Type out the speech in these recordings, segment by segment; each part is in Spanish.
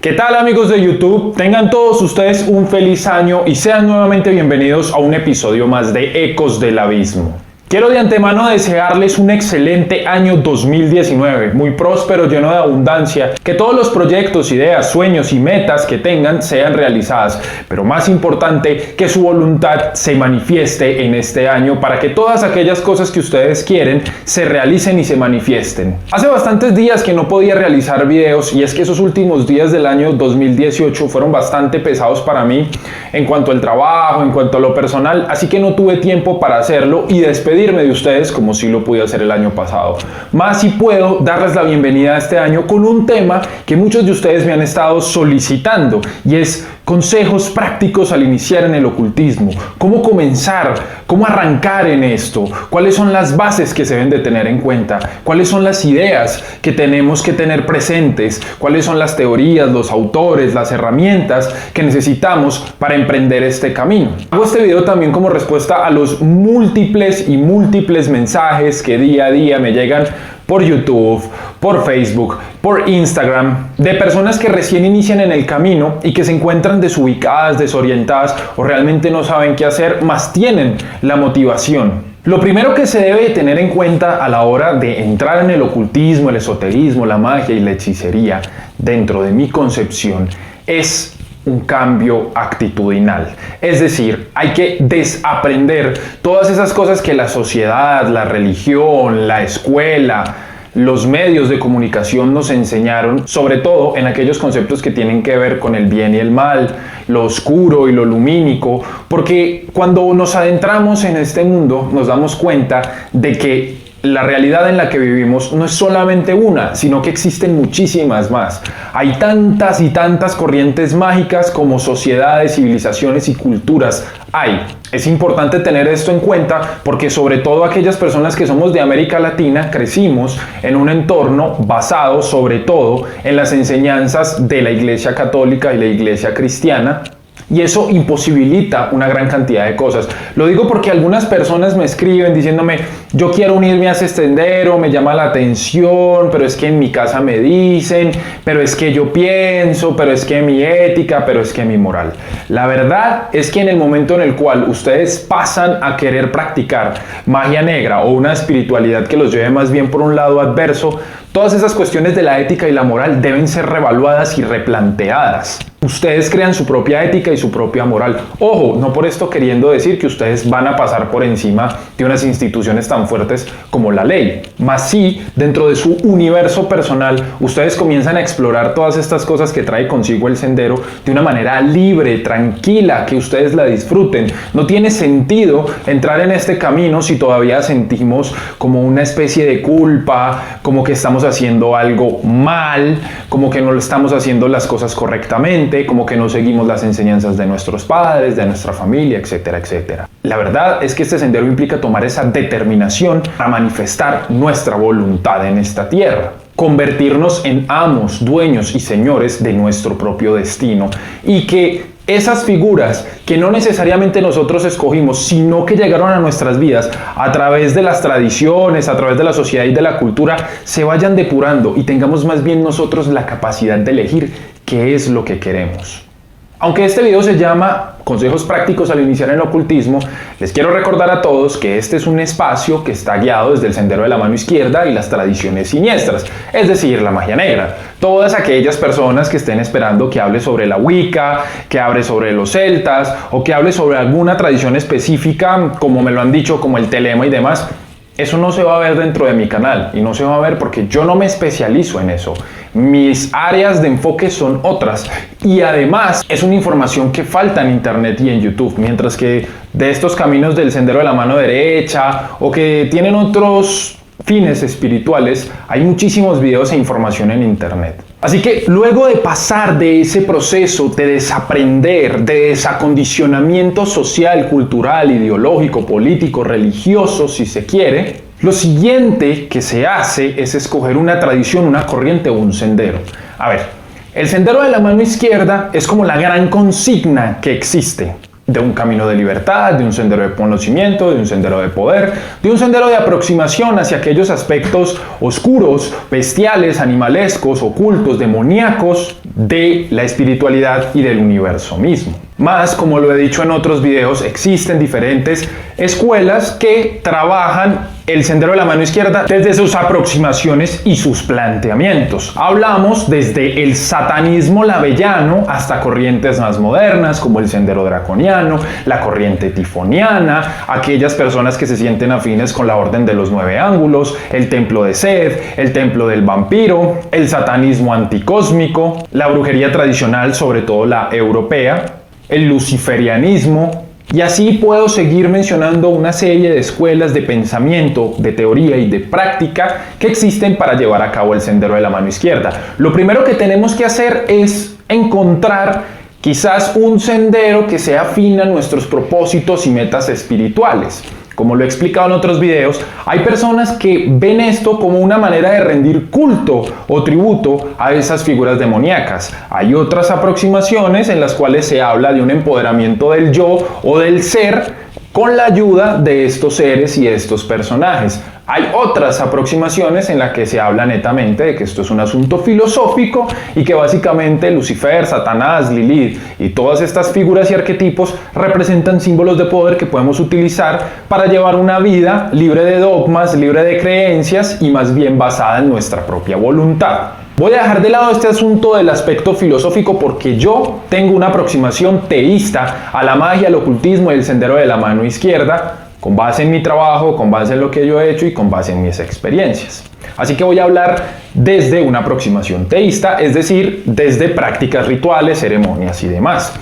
¿Qué tal, amigos de YouTube? Tengan todos ustedes un feliz año y sean nuevamente bienvenidos a un episodio más de Ecos del Abismo. Quiero de antemano desearles un excelente año 2019, muy próspero, lleno de abundancia, que todos los proyectos, ideas, sueños y metas que tengan sean realizadas, pero más importante, que su voluntad se manifieste en este año para que todas aquellas cosas que ustedes quieren se realicen y se manifiesten. Hace bastantes días que no podía realizar videos y es que esos últimos días del año 2018 fueron bastante pesados para mí en cuanto al trabajo, en cuanto a lo personal, así que no tuve tiempo para hacerlo y despedirme de ustedes como sí lo pude hacer el año pasado. Más si puedo darles la bienvenida a este año con un tema que muchos de ustedes me han estado solicitando y es consejos prácticos al iniciar en el ocultismo. ¿Cómo comenzar? ¿Cómo arrancar en esto? ¿Cuáles son las bases que se deben de tener en cuenta? ¿Cuáles son las ideas que tenemos que tener presentes? ¿Cuáles son las teorías, los autores, las herramientas que necesitamos para emprender este camino? Hago este video también como respuesta a los múltiples mensajes que día a día me llegan por YouTube, por Facebook, por Instagram, de personas que recién inician en el camino y que se encuentran desubicadas, desorientadas o realmente no saben qué hacer, más tienen la motivación. Lo primero que se debe tener en cuenta a la hora de entrar en el ocultismo, el esoterismo, la magia y la hechicería, dentro de mi concepción, es un cambio actitudinal. Es decir, hay que desaprender todas esas cosas que la sociedad, la religión, la escuela, los medios de comunicación nos enseñaron, sobre todo en aquellos conceptos que tienen que ver con el bien y el mal, lo oscuro y lo lumínico, porque cuando nos adentramos en este mundo nos damos cuenta de que la realidad en la que vivimos no es solamente una, sino que existen muchísimas más. Hay tantas y tantas corrientes mágicas como sociedades, civilizaciones y culturas hay. Es importante tener esto en cuenta porque sobre todo aquellas personas que somos de América Latina crecimos en un entorno basado sobre todo en las enseñanzas de la Iglesia Católica y la Iglesia Cristiana. Y eso imposibilita una gran cantidad de cosas. Lo digo porque algunas personas me escriben diciéndome: yo quiero unirme a ese sendero, me llama la atención, pero es que en mi casa me dicen, pero es que yo pienso, pero es que mi ética, pero es que mi moral. La verdad es que en el momento en el cual ustedes pasan a querer practicar magia negra o una espiritualidad que los lleve más bien por un lado adverso, todas esas cuestiones de la ética y la moral deben ser revaluadas y replanteadas. Ustedes crean su propia ética y su propia moral. Ojo, no por esto queriendo decir que ustedes van a pasar por encima de unas instituciones tan fuertes como la ley. Más sí, dentro de su universo personal, ustedes comienzan a explorar todas estas cosas que trae consigo el sendero de una manera libre, tranquila, que ustedes la disfruten. No tiene sentido entrar en este camino si todavía sentimos como una especie de culpa, como que estamos haciendo algo mal, como que no estamos haciendo las cosas correctamente, como que no seguimos las enseñanzas de nuestros padres, de nuestra familia, etcétera, etcétera. La verdad es que este sendero implica tomar esa determinación a manifestar nuestra voluntad en esta tierra. Convertirnos en amos, dueños y señores de nuestro propio destino. Y que esas figuras que no necesariamente nosotros escogimos, sino que llegaron a nuestras vidas a través de las tradiciones, a través de la sociedad y de la cultura, se vayan depurando y tengamos más bien nosotros la capacidad de elegir qué es lo que queremos. Aunque este video se llama Consejos prácticos al iniciar en el ocultismo, les quiero recordar a todos que este es un espacio que está guiado desde el sendero de la mano izquierda y las tradiciones siniestras, es decir, la magia negra. Todas aquellas personas que estén esperando que hable sobre la Wicca, que hable sobre los celtas o que hable sobre alguna tradición específica, como me lo han dicho, como el telema y demás, eso no se va a ver dentro de mi canal y no se va a ver porque yo no me especializo en eso. Mis áreas de enfoque son otras y además es una información que falta en internet y en YouTube, mientras que de estos caminos del sendero de la mano derecha o que tienen otros fines espirituales, hay muchísimos videos e información en internet. Así que luego de pasar de ese proceso de desaprender, de desacondicionamiento social, cultural, ideológico, político, religioso, si se quiere, lo siguiente que se hace es escoger una tradición, una corriente o un sendero. A ver, el sendero de la mano izquierda es como la gran consigna que existe. De un camino de libertad, de un sendero de conocimiento, de un sendero de poder, de un sendero de aproximación hacia aquellos aspectos oscuros, bestiales, animalescos, ocultos, demoníacos de la espiritualidad y del universo mismo. Más, como lo he dicho en otros videos, existen diferentes escuelas que trabajan el sendero de la mano izquierda desde sus aproximaciones y sus planteamientos. Hablamos desde el satanismo lavellano hasta corrientes más modernas como el sendero draconiano, la corriente tifoniana, aquellas personas que se sienten afines con la orden de los 9 ángulos, el templo de Seth, el templo del vampiro, el satanismo anticósmico, la brujería tradicional, sobre todo la europea, el luciferianismo, y así puedo seguir mencionando una serie de escuelas de pensamiento, de teoría y de práctica que existen para llevar a cabo el sendero de la mano izquierda. Lo primero que tenemos que hacer es encontrar quizás un sendero que sea afín a nuestros propósitos y metas espirituales. Como lo he explicado en otros videos, hay personas que ven esto como una manera de rendir culto o tributo a esas figuras demoníacas. Hay otras aproximaciones en las cuales se habla de un empoderamiento del yo o del ser con la ayuda de estos seres y estos personajes. Hay otras aproximaciones en las que se habla netamente de que esto es un asunto filosófico y que básicamente Lucifer, Satanás, Lilith y todas estas figuras y arquetipos representan símbolos de poder que podemos utilizar para llevar una vida libre de dogmas, libre de creencias y más bien basada en nuestra propia voluntad. Voy a dejar de lado este asunto del aspecto filosófico porque yo tengo una aproximación teísta a la magia, al ocultismo y el sendero de la mano izquierda, con base en mi trabajo, con base en lo que yo he hecho y con base en mis experiencias. Así que voy a hablar desde una aproximación teísta, es decir, desde prácticas rituales, ceremonias y demás.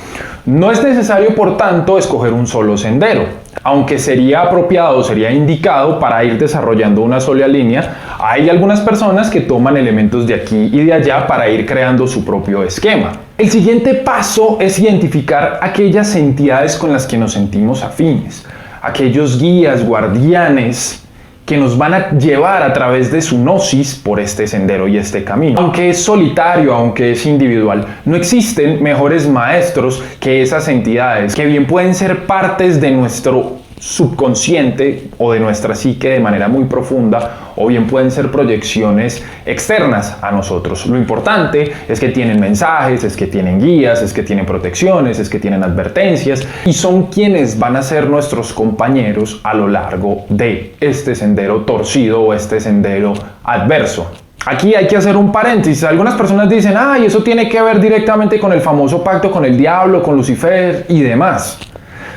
No es necesario, por tanto, escoger un solo sendero, aunque sería apropiado, sería indicado para ir desarrollando una sola línea. Hay algunas personas que toman elementos de aquí y de allá para ir creando su propio esquema. El siguiente paso es identificar aquellas entidades con las que nos sentimos afines, aquellos guías, guardianes que nos van a llevar a través de su gnosis por este sendero y este camino. Aunque es solitario, aunque es individual, no existen mejores maestros que esas entidades, que bien pueden ser partes de nuestro subconsciente o de nuestra psique de manera muy profunda, o bien pueden ser proyecciones externas a nosotros. Lo importante es que tienen mensajes, es que tienen guías, es que tienen protecciones, es que tienen advertencias y son quienes van a ser nuestros compañeros a lo largo de este sendero torcido o este sendero adverso. Aquí hay que hacer un paréntesis. Algunas personas dicen, y eso tiene que ver directamente con el famoso pacto con el diablo, con Lucifer y demás.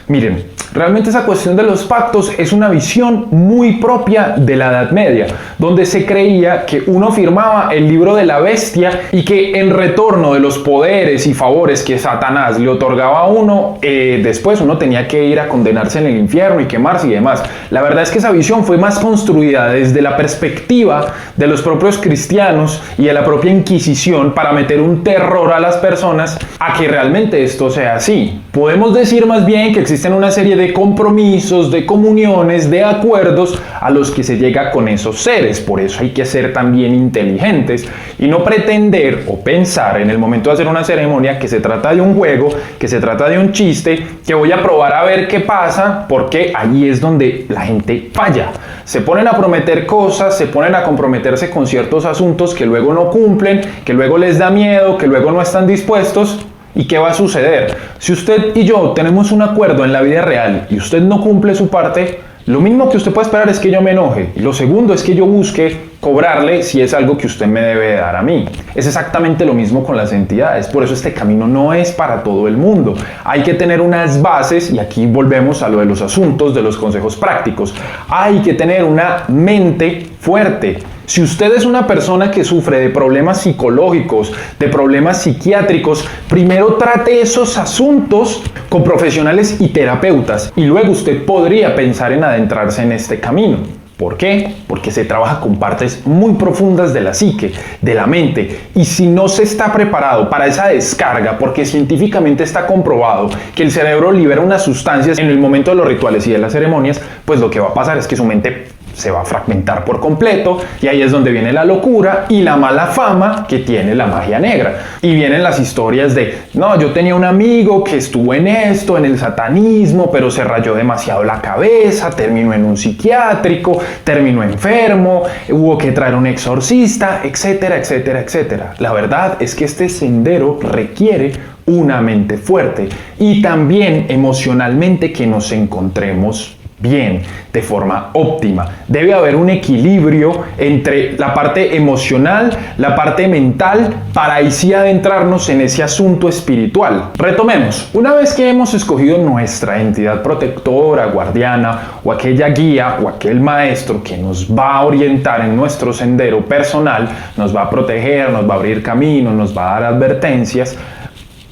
Miren, realmente esa cuestión de los pactos es una visión muy propia de la Edad Media, donde se creía que uno firmaba el libro de la bestia y que en retorno de los poderes y favores que Satanás le otorgaba a uno, después uno tenía que ir a condenarse en el infierno y quemarse y demás. La verdad es que esa visión fue más construida desde la perspectiva de los propios cristianos y de la propia Inquisición para meter un terror a las personas a que realmente esto sea así. Podemos decir más bien que existen una serie de compromisos, de comuniones, de acuerdos a los que se llega con esos seres. Por eso hay que ser también inteligentes y no pretender o pensar en el momento de hacer una ceremonia que se trata de un juego, que se trata de un chiste, que voy a probar a ver qué pasa, porque ahí es donde la gente falla. Se ponen a prometer cosas, se ponen a comprometerse con ciertos asuntos que luego no cumplen, que luego les da miedo, que luego no están dispuestos. ¿Y qué va a suceder? Si usted y yo tenemos un acuerdo en la vida real y usted no cumple su parte, lo mínimo que usted puede esperar es que yo me enoje. Y lo segundo es que yo busque cobrarle si es algo que usted me debe dar a mí. Es exactamente lo mismo con las entidades. Por eso este camino no es para todo el mundo. Hay que tener unas bases, y aquí volvemos a lo de los asuntos, de los consejos prácticos. Hay que tener una mente fuerte. Si usted es una persona que sufre de problemas psicológicos, de problemas psiquiátricos, primero trate esos asuntos con profesionales y terapeutas y luego usted podría pensar en adentrarse en este camino. ¿Por qué? Porque se trabaja con partes muy profundas de la psique, de la mente, y si no se está preparado para esa descarga, porque científicamente está comprobado que el cerebro libera unas sustancias en el momento de los rituales y de las ceremonias, pues lo que va a pasar es que su mente se va a fragmentar por completo y ahí es donde viene la locura y la mala fama que tiene la magia negra. Y vienen las historias de, no, yo tenía un amigo que estuvo en esto, en el satanismo, pero se rayó demasiado la cabeza, terminó en un psiquiátrico, terminó enfermo, hubo que traer un exorcista, etcétera, etcétera, etcétera. La verdad es que este sendero requiere una mente fuerte y también emocionalmente que nos encontremos bien, de forma óptima. Debe haber un equilibrio entre la parte emocional, la parte mental, para ahí sí adentrarnos en ese asunto espiritual. Retomemos, una vez que hemos escogido nuestra entidad protectora, guardiana, o aquella guía, o aquel maestro que nos va a orientar en nuestro sendero personal, nos va a proteger, nos va a abrir caminos, nos va a dar advertencias.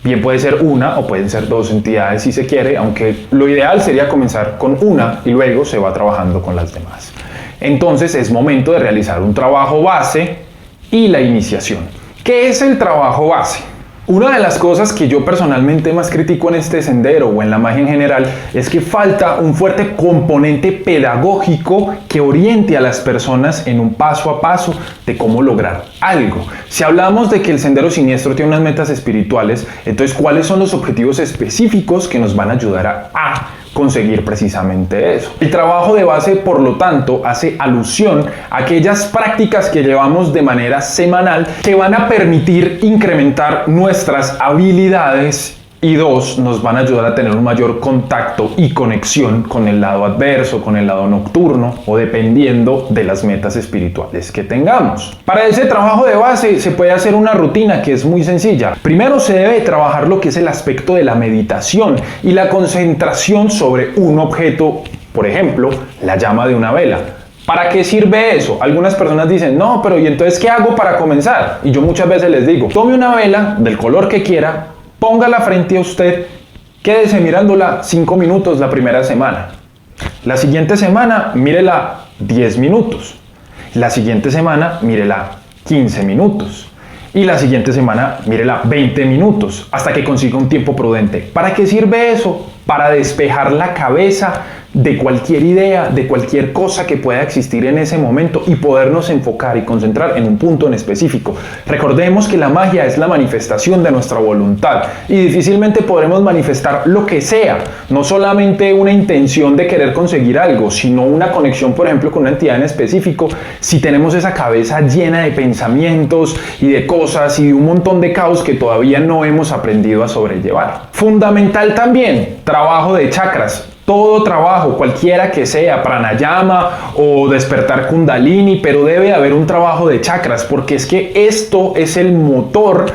Bien puede ser una o pueden ser dos entidades si se quiere, aunque lo ideal sería comenzar con una y luego se va trabajando con las demás. Entonces es momento de realizar un trabajo base y la iniciación. ¿Qué es el trabajo base? Una de las cosas que yo personalmente más critico en este sendero o en la magia en general es que falta un fuerte componente pedagógico que oriente a las personas en un paso a paso de cómo lograr algo. Si hablamos de que el sendero siniestro tiene unas metas espirituales, entonces ¿cuáles son los objetivos específicos que nos van a ayudar a conseguir precisamente eso? El trabajo de base, por lo tanto, hace alusión a aquellas prácticas que llevamos de manera semanal que van a permitir incrementar nuestras habilidades y dos, nos van a ayudar a tener un mayor contacto y conexión con el lado adverso, con el lado nocturno o dependiendo de las metas espirituales que tengamos. Para ese trabajo de base se puede hacer una rutina que es muy sencilla. Primero se debe trabajar lo que es el aspecto de la meditación y la concentración sobre un objeto, por ejemplo, la llama de una vela. ¿Para qué sirve eso? Algunas personas dicen, no, pero ¿y entonces qué hago para comenzar? Y yo muchas veces les digo, tome una vela del color que quiera, póngala frente a usted, quédese mirándola 5 minutos la primera semana. La siguiente semana, mírela 10 minutos. La siguiente semana, mírela 15 minutos. Y la siguiente semana, mírela 20 minutos, hasta que consiga un tiempo prudente. ¿Para qué sirve eso? Para despejar la cabeza de cualquier idea, de cualquier cosa que pueda existir en ese momento y podernos enfocar y concentrar en un punto en específico. Recordemos que la magia es la manifestación de nuestra voluntad y difícilmente podremos manifestar lo que sea, no solamente una intención de querer conseguir algo, sino una conexión, por ejemplo, con una entidad en específico, si tenemos esa cabeza llena de pensamientos y de cosas y de un montón de caos que todavía no hemos aprendido a sobrellevar. Fundamental también, trabajo de chakras. Todo trabajo, cualquiera que sea, pranayama o despertar kundalini, pero debe haber un trabajo de chakras, porque es que esto es el motor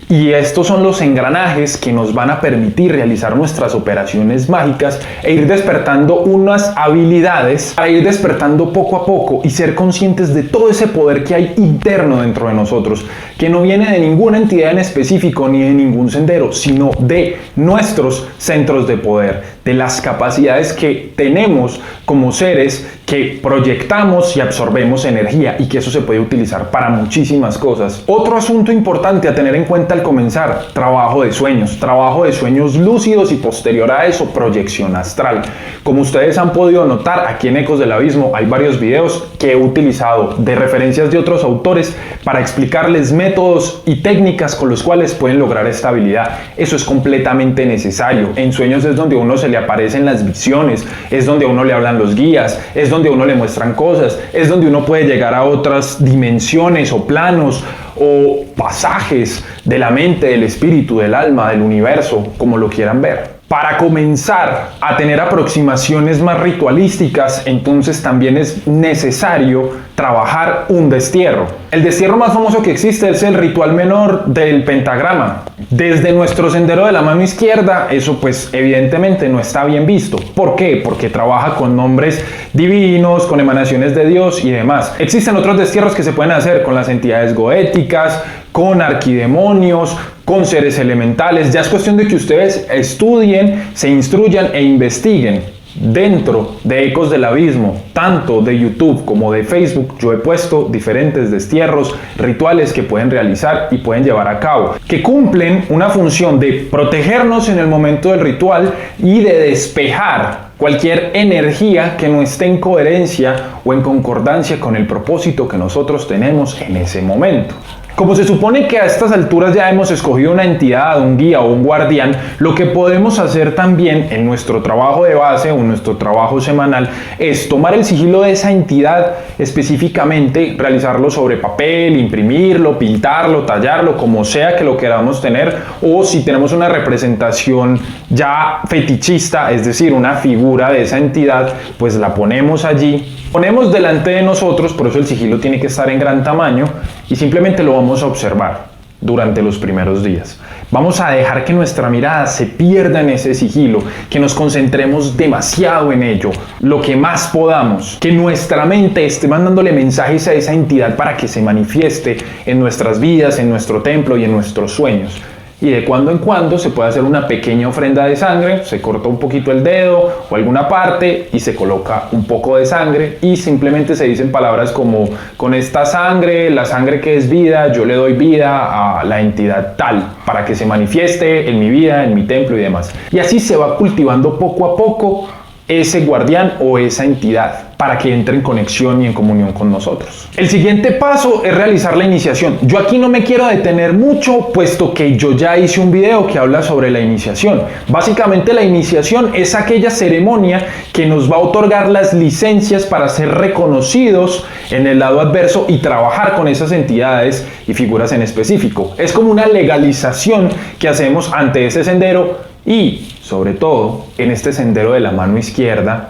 y estos son los engranajes que nos van a permitir realizar nuestras operaciones mágicas e ir despertando unas habilidades para ir despertando poco a poco y ser conscientes de todo ese poder que hay interno dentro de nosotros, que no viene de ninguna entidad en específico ni de ningún sendero, sino de nuestros centros de poder, de las capacidades que tenemos como seres que proyectamos y absorbemos energía y que eso se puede utilizar para muchísimas cosas. Otro asunto importante a tener en cuenta al comenzar, trabajo de sueños lúcidos y posterior a eso proyección astral. Como ustedes han podido notar, aquí en Ecos del Abismo hay varios videos que he utilizado de referencias de otros autores para explicarles métodos y técnicas con los cuales pueden lograr esta habilidad. Eso es completamente necesario. En sueños es donde a uno se le aparecen las visiones, es donde a uno le hablan los guías, es donde a uno le muestran cosas, es donde uno puede llegar a otras dimensiones o planos o pasajes de la mente, del espíritu, del alma, del universo, como lo quieran ver. Para comenzar a tener aproximaciones más ritualísticas, entonces también es necesario trabajar un destierro. El destierro más famoso que existe es el ritual menor del pentagrama. Desde nuestro sendero de la mano izquierda, eso pues evidentemente no está bien visto. ¿Por qué? Porque trabaja con nombres divinos, con emanaciones de Dios y demás. Existen otros destierros que se pueden hacer con las entidades goéticas, con arquidemonios, con seres elementales. Ya es cuestión de que ustedes estudien, se instruyan e investiguen. Dentro de Ecos del Abismo, tanto de YouTube como de Facebook, yo he puesto diferentes destierros, rituales que pueden realizar y pueden llevar a cabo, que cumplen una función de protegernos en el momento del ritual y de despejar cualquier energía que no esté en coherencia o en concordancia con el propósito que nosotros tenemos en ese momento. Como se supone que a estas alturas ya hemos escogido una entidad, un guía o un guardián, lo que podemos hacer también en nuestro trabajo de base o en nuestro trabajo semanal es tomar el sigilo de esa entidad específicamente, realizarlo sobre papel, imprimirlo, pintarlo, tallarlo, como sea que lo queramos tener, o si tenemos una representación ya fetichista, es decir, una figura de esa entidad, pues la ponemos allí. Ponemos delante de nosotros, por eso el sigilo tiene que estar en gran tamaño, y simplemente lo vamos a observar durante los primeros días. Vamos a dejar que nuestra mirada se pierda en ese sigilo, que nos concentremos demasiado en ello, lo que más podamos, que nuestra mente esté mandándole mensajes a esa entidad para que se manifieste en nuestras vidas, en nuestro templo y en nuestros sueños. Y de cuando en cuando se puede hacer una pequeña ofrenda de sangre, se corta un poquito el dedo o alguna parte y se coloca un poco de sangre y simplemente se dicen palabras como: con esta sangre, la sangre que es vida, yo le doy vida a la entidad tal, para que se manifieste en mi vida, en mi templo y demás. Y así se va cultivando poco a poco ese guardián o esa entidad para que entre en conexión y en comunión con nosotros. El siguiente paso es realizar la iniciación. Yo aquí no me quiero detener mucho, puesto que yo ya hice un video que habla sobre la iniciación. Básicamente la iniciación es aquella ceremonia que nos va a otorgar las licencias para ser reconocidos en el lado adverso y trabajar con esas entidades y figuras en específico. Es como una legalización que hacemos ante ese sendero. Y, sobre todo, en este sendero de la mano izquierda,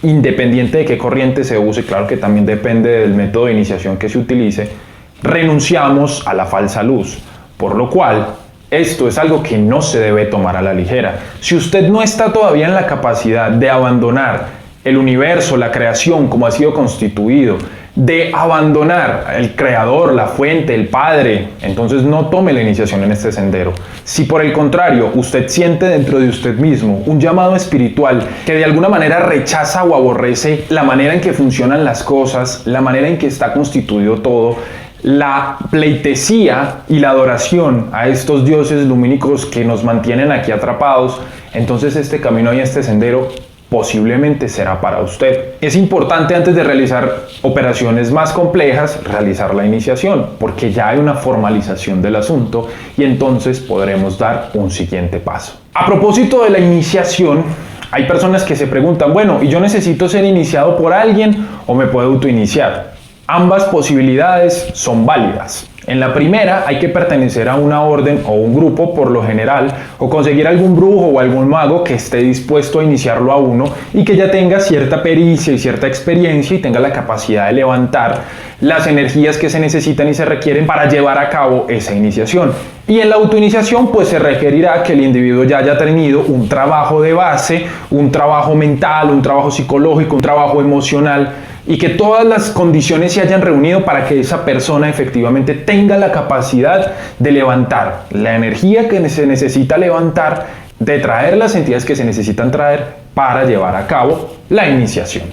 independiente de qué corriente se use, claro que también depende del método de iniciación que se utilice, renunciamos a la falsa luz, por lo cual esto es algo que no se debe tomar a la ligera. Si usted no está todavía en la capacidad de abandonar el universo, la creación como ha sido constituido, de abandonar el creador, la fuente, el padre, entonces no tome la iniciación en este sendero. Si por el contrario usted siente dentro de usted mismo un llamado espiritual que de alguna manera rechaza o aborrece la manera en que funcionan las cosas, la manera en que está constituido todo, la pleitesía y la adoración a estos dioses lumínicos que nos mantienen aquí atrapados, entonces este camino y este sendero posiblemente será para usted. Es importante, antes de realizar operaciones más complejas, realizar la iniciación, porque ya hay una formalización del asunto y entonces podremos dar un siguiente paso. A propósito de la iniciación, hay personas que se preguntan: bueno, ¿y yo necesito ser iniciado por alguien o me puedo autoiniciar? Ambas posibilidades son válidas. En la primera hay que pertenecer a una orden o un grupo por lo general, o conseguir algún brujo o algún mago que esté dispuesto a iniciarlo a uno y que ya tenga cierta pericia y cierta experiencia y tenga la capacidad de levantar las energías que se necesitan y se requieren para llevar a cabo esa iniciación. Y en la autoiniciación pues se requerirá que el individuo ya haya tenido un trabajo de base, un trabajo mental, un trabajo psicológico, un trabajo emocional, y que todas las condiciones se hayan reunido para que esa persona efectivamente tenga la capacidad de levantar la energía que se necesita levantar, de traer las entidades que se necesitan traer para llevar a cabo la iniciación.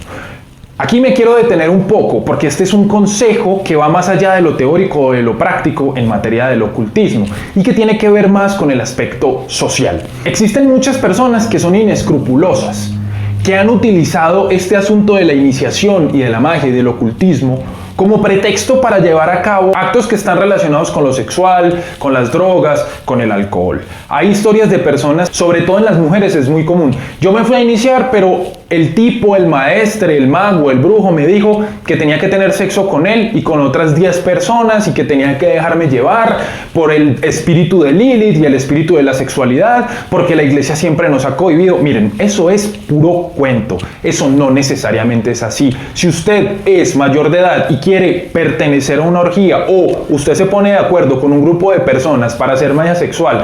Aquí me quiero detener un poco porque este es un consejo que va más allá de lo teórico o de lo práctico en materia del ocultismo y que tiene que ver más con el aspecto social. Existen muchas personas que son inescrupulosas, que han utilizado este asunto de la iniciación y de la magia y del ocultismo como pretexto para llevar a cabo actos que están relacionados con lo sexual, con las drogas, con el alcohol. Hay historias de personas, sobre todo en las mujeres es muy común: yo me fui a iniciar, pero el tipo, el maestre, el mago, el brujo me dijo que tenía que tener sexo con él y con otras 10 personas y que tenía que dejarme llevar por el espíritu de Lilith y el espíritu de la sexualidad, porque la iglesia siempre nos ha cohibido. Miren, eso es puro cuento, eso no necesariamente es así. Si usted es mayor de edad y quiere pertenecer a una orgía, o usted se pone de acuerdo con un grupo de personas para hacer magia sexual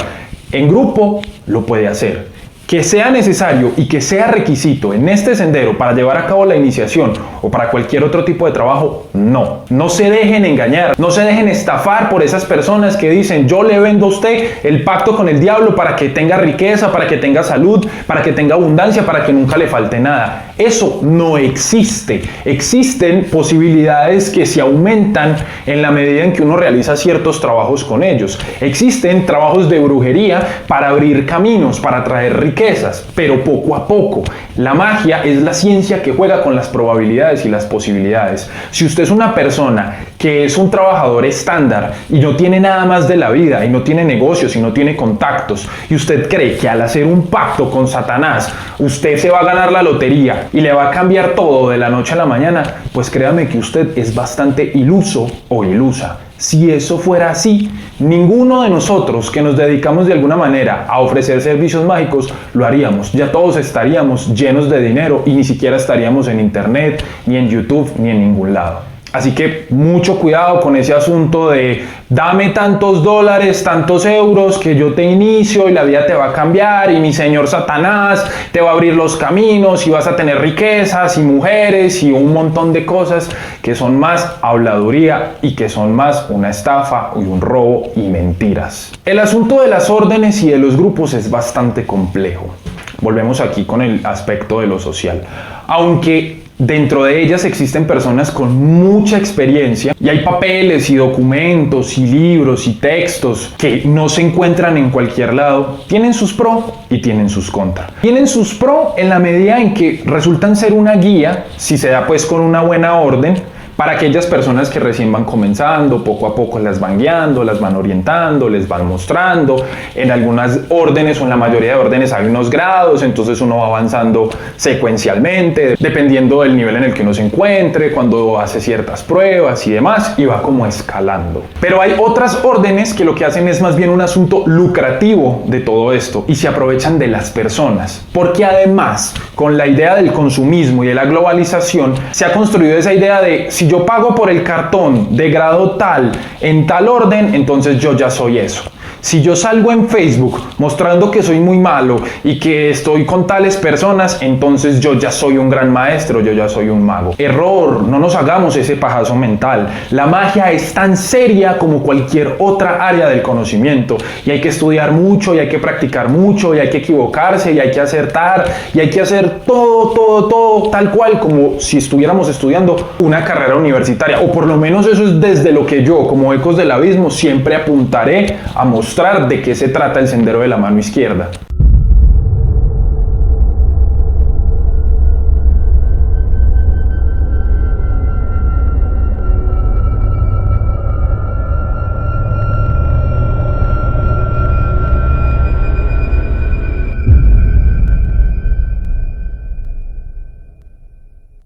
en grupo, lo puede hacer. Que sea necesario y que sea requisito en este sendero para llevar a cabo la iniciación o para cualquier otro tipo de trabajo, no. No se dejen engañar, no se dejen estafar por esas personas que dicen: yo le vendo a usted el pacto con el diablo para que tenga riqueza, para que tenga salud, para que tenga abundancia, para que nunca le falte nada. Eso no existe. Existen posibilidades que se aumentan en la medida en que uno realiza ciertos trabajos con ellos. Existen trabajos de brujería para abrir caminos, para traer riqueza, riquezas, pero poco a poco. La magia es la ciencia que juega con las probabilidades y las posibilidades. Si usted es una persona que es un trabajador estándar y no tiene nada más de la vida, y no tiene negocios y no tiene contactos, y usted cree que al hacer un pacto con Satanás usted se va a ganar la lotería y le va a cambiar todo de la noche a la mañana, pues créame que usted es bastante iluso o ilusa. Si eso fuera así, ninguno de nosotros que nos dedicamos de alguna manera a ofrecer servicios mágicos lo haríamos. Ya todos estaríamos llenos de dinero y ni siquiera estaríamos en internet, ni en YouTube, ni en ningún lado. Así que mucho cuidado con ese asunto de dame tantos dólares, tantos euros, que yo te inicio y la vida te va a cambiar y mi señor Satanás te va a abrir los caminos y vas a tener riquezas y mujeres y un montón de cosas que son más habladuría y que son más una estafa y un robo y mentiras. El asunto de las órdenes y de los grupos es bastante complejo. Volvemos aquí con el aspecto de lo social. Aunque dentro de ellas existen personas con mucha experiencia y hay papeles y documentos y libros y textos que no se encuentran en cualquier lado. Tienen sus pros y tienen sus contras. Tienen sus pros en la medida en que resultan ser una guía, si se da pues con una buena orden, para aquellas personas que recién van comenzando, poco a poco las van guiando, las van orientando, les van mostrando. En algunas órdenes o en la mayoría de órdenes hay unos grados, entonces uno va avanzando secuencialmente, dependiendo del nivel en el que uno se encuentre, cuando hace ciertas pruebas y demás, y va como escalando. Pero hay otras órdenes que lo que hacen es más bien un asunto lucrativo de todo esto y se aprovechan de las personas, porque además, con la idea del consumismo y de la globalización, se ha construido esa idea de si yo pago por el cartón de grado tal, en tal orden, entonces yo ya soy eso. Si yo salgo en Facebook mostrando que soy muy malo y que estoy con tales personas, entonces yo ya soy un gran maestro, yo ya soy un mago. Error, no nos hagamos ese pajazo mental. La magia es tan seria como cualquier otra área del conocimiento y hay que estudiar mucho y hay que practicar mucho y hay que equivocarse y hay que acertar y hay que hacer todo tal cual como si estuviéramos estudiando una carrera universitaria, o por lo menos eso es desde lo que yo, como Ecos del Abismo, siempre apuntaré a mostrar de qué se trata el sendero de la mano izquierda.